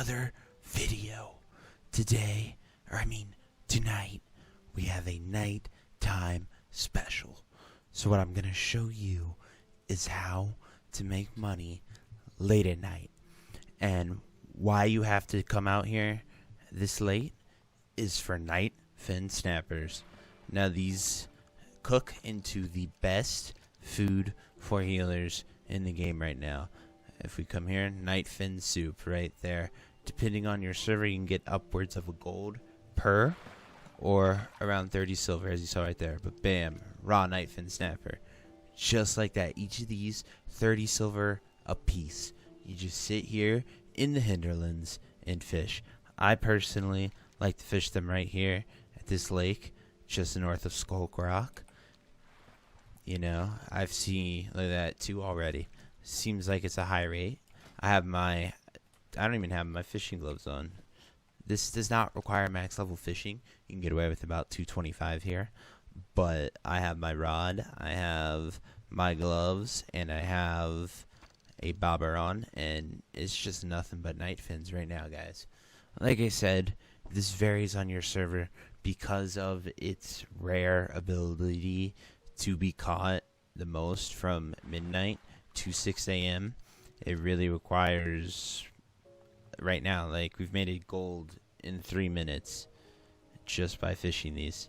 another video. Tonight, we have a nighttime special. So what I'm going to show you is how to make money late at night. And why you have to come out here this late is for Nightfin snappers. Now these cook into the best food for healers in the game right now. If we come here, Nightfin soup right there. Depending on your server, you can get upwards of a gold per or around 30 silver, as you saw right there. But bam, raw Nightfin snapper. Just like that. Each of these 30 silver a piece. You just sit here in the hinterlands and fish. I personally like to fish them right here at this lake just north of Skulk Rock. You know, I've seen like that too already. Seems like it's a high rate. I don't even have my fishing gloves on. This does not require max level fishing. You can get away with about 225 here. But I have my rod, I have my gloves, and I have a bobber on, and it's just nothing but night fins right now, guys. Like I said, this varies on your server because of its rare ability to be caught the most from midnight to 6 a.m. It really requires, right now, like we've made it gold in 3 minutes just by fishing these.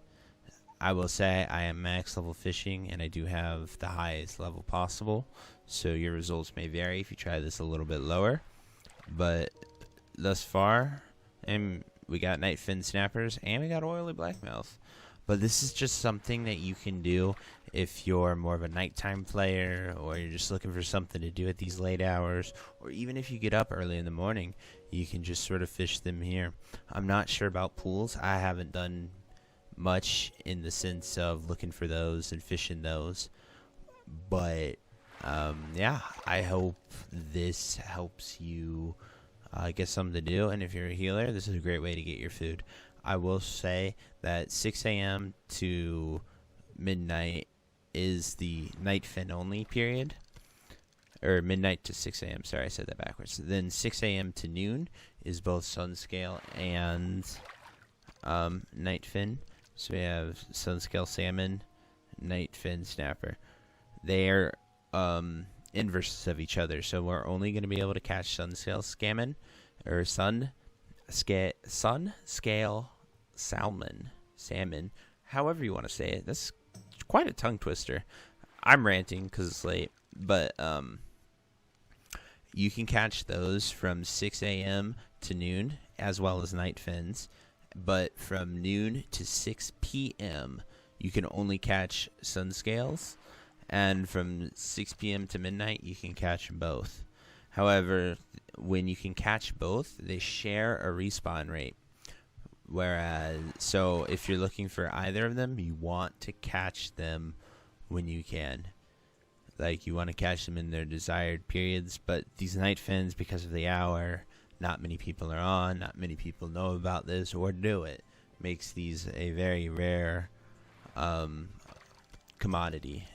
I will say I am max level fishing, and I do have the highest level possible, so your results may vary if you try this a little bit lower. But thus far, and we got Nightfin snappers and we got oily blackmouth. But this is just something that you can do if you're more of a nighttime player, or you're just looking for something to do at these late hours, or even if you get up early in the morning, you can just sort of fish them here. I'm not sure about pools. I haven't done much in the sense of looking for those and fishing those, but yeah, I hope this helps you get something to do. And if you're a healer, this is a great way to get your food. I will say that 6 a.m. to midnight is the Nightfin only period, or midnight to 6 a.m. Sorry, I said that backwards. Then 6 a.m. to noon is both Sunscale and Nightfin. So we have Sunscale Salmon, Nightfin Snapper. They are inverses of each other, so we're only going to be able to catch Sunscale Salmon, or Sunscale Salmon, however you want to say it. That's quite a tongue twister. I'm ranting because it's late, but you can catch those from 6 a.m. to noon, as well as Nightfins. But from noon to 6 p.m., you can only catch Sunscales, and from 6 p.m. to midnight, you can catch both. However, when you can catch both, they share a respawn rate. Whereas, so if you're looking for either of them, you want to catch them when you can. Like, you want to catch them in their desired periods, but these Nightfins, because of the hour, not many people are on, not many people know about this or do it. Makes these a very rare commodity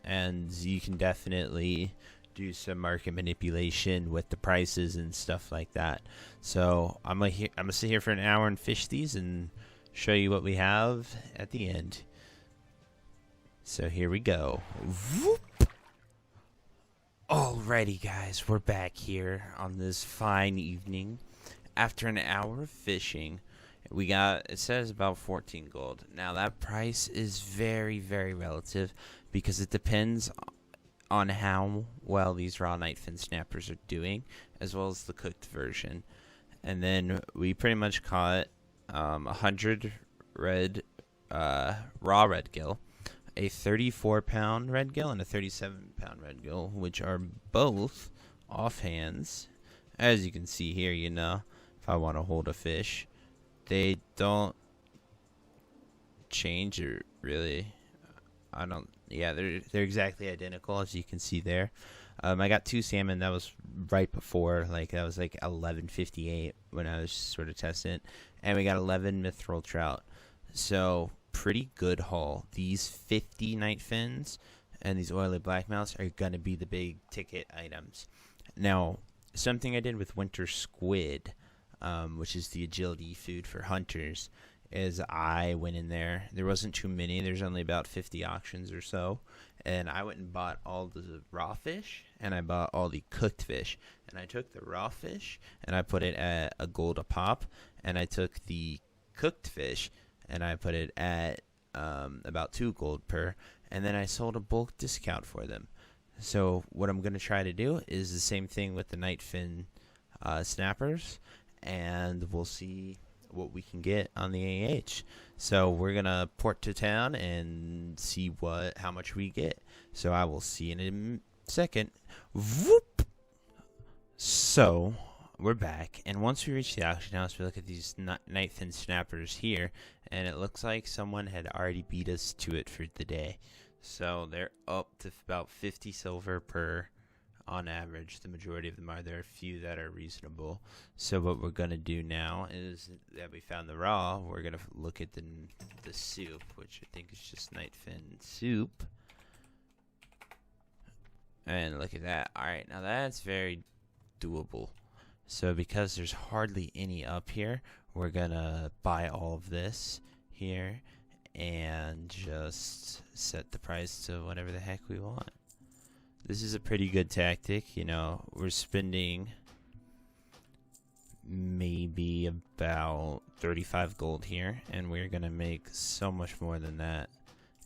and you can definitely do some market manipulation with the prices and stuff like that. So I'm gonna sit here for an hour and fish these and show you what we have at the end. So here we go. Whoop. Alrighty, guys, we're back here on this fine evening. After an hour of fishing, we got, it says about 14 gold. Now that price is very, very relative because it depends on how well these raw Nightfin snappers are doing, as well as the cooked version. And then we pretty much caught 100 red raw red gill, a 34-pound red gill, and a 37-pound red gill, which are both offhands. As you can see here, you know, if I want to hold a fish, they don't change or really. I don't. Yeah, they're exactly identical, as you can see there. I got 2 salmon. That was right before, like that was like 11:58 when I was sort of testing it, and we got 11 mithril trout. So pretty good haul. These 50 Nightfins and these oily blackmouths are gonna be the big ticket items. Now, something I did with winter squid, which is the agility food for hunters, is I went in there. There wasn't too many. There's only about 50 auctions or so. And I went and bought all the raw fish, and I bought all the cooked fish. And I took the raw fish, and I put it at a gold a pop. And I took the cooked fish, and I put it at about 2 gold per. And then I sold a bulk discount for them. So what I'm going to try to do is the same thing with the Nightfin snappers. And we'll see what we can get on the AH. So we're gonna port to town and see how much we get. So I will see you in a second. Whoop. So we're back, and once we reach the auction house, we look at these Nightfin snappers here, and it looks like someone had already beat us to it for the day. So they're up to about 50 silver per. On average, the majority of them are. There are a few that are reasonable. So what we're going to do now is that we found the raw. We're going to look at the soup, which I think is just Nightfin soup. And look at that. Alright, now that's very doable. So because there's hardly any up here, we're going to buy all of this here and just set the price to whatever the heck we want. This is a pretty good tactic. You know, we're spending maybe about 35 gold here, and we're gonna make so much more than that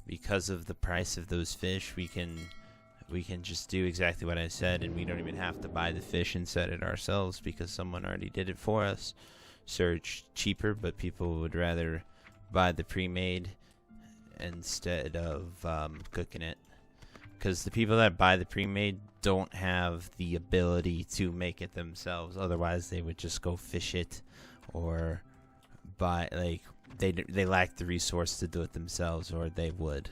because of the price of those fish. We can just do exactly what I said, and we don't even have to buy the fish and set it ourselves because someone already did it for us. So it's cheaper, but people would rather buy the pre-made instead of cooking it. Because the people that buy the pre-made don't have the ability to make it themselves. Otherwise, they would just go fish it, or buy, like, they lack the resource to do it themselves, or they would.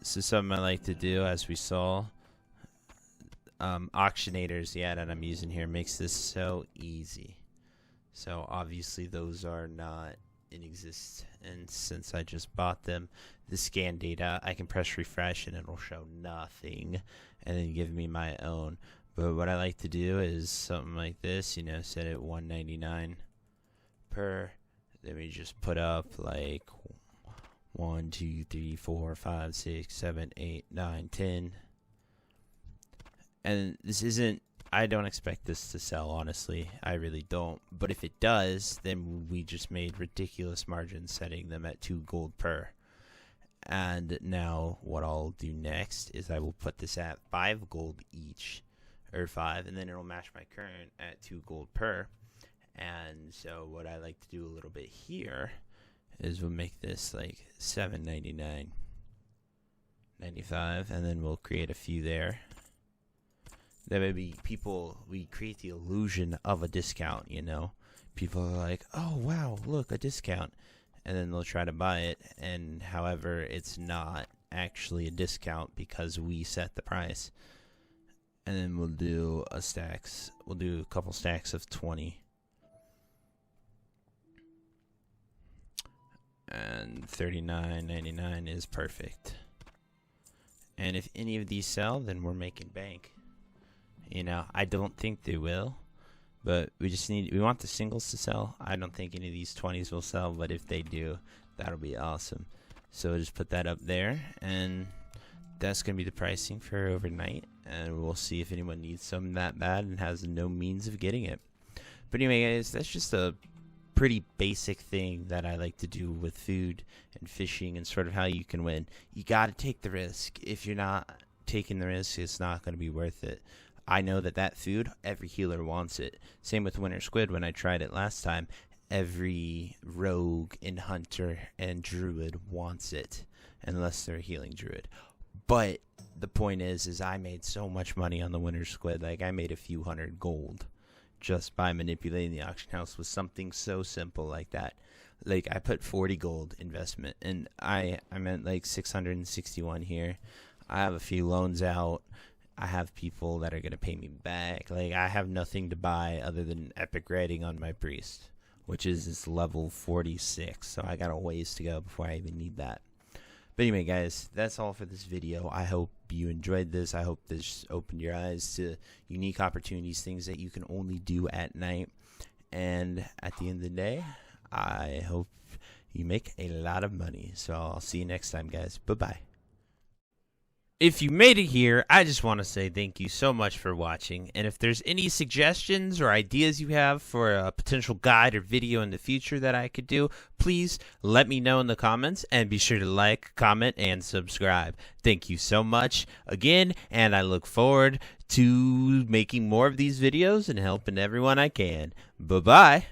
So something I like to do, as we saw, auctionators, the add-on I'm using here, makes this so easy. So obviously those are not in existence, and since I just bought them, the scan data, I can press refresh and it'll show nothing and then give me my own. But what I like to do is something like this, you know, set it 199 per. Then we just put up like 1, 2, 3, 4, 5, 6, 7, 8, 9, 10. And this isn't, I don't expect this to sell, honestly. I really don't. But if it does, then we just made ridiculous margins setting them at 2 gold per. And now what I'll do next is I will put this at 5 gold each, or 5, and then it'll match my current at 2 gold per. And so what I like to do a little bit here is we'll make this like $7.99, $95, and then we'll create a few there. That way we create the illusion of a discount, you know. People are like, oh wow, look, a discount. And then they'll try to buy it, and however, it's not actually a discount because we set the price. And then we'll do a couple stacks of 20. And $39.99 is perfect. And if any of these sell, then we're making bank. You know, I don't think they will, but we want the singles to sell. I don't think any of these 20s will sell, but if they do, that'll be awesome. So we'll just put that up there, and that's going to be the pricing for overnight, and we'll see if anyone needs some that bad and has no means of getting it. But anyway, guys, that's just a pretty basic thing that I like to do with food and fishing and sort of how you can win. You got to take the risk. If you're not taking the risk, it's not going to be worth it. I know that food, every healer wants it. Same with winter squid. When I tried it last time, every rogue and hunter and druid wants it, unless they're a healing druid. But the point is I made so much money on the winter squid. Like, I made a few hundred gold just by manipulating the auction house with something so simple like that. Like, I put 40 gold investment, and I meant like 661 here. I have a few loans out. I have people that are going to pay me back. Like, I have nothing to buy other than epic rating on my priest, which is this level 46. So I got a ways to go before I even need that. But anyway, guys, that's all for this video. I hope you enjoyed this. I hope this opened your eyes to unique opportunities, things that you can only do at night. And at the end of the day, I hope you make a lot of money. So I'll see you next time, guys. Bye-bye. If you made it here, I just want to say thank you so much for watching. And if there's any suggestions or ideas you have for a potential guide or video in the future that I could do, please let me know in the comments, and be sure to like, comment, and subscribe. Thank you so much again, and I look forward to making more of these videos and helping everyone I can. Bye-bye.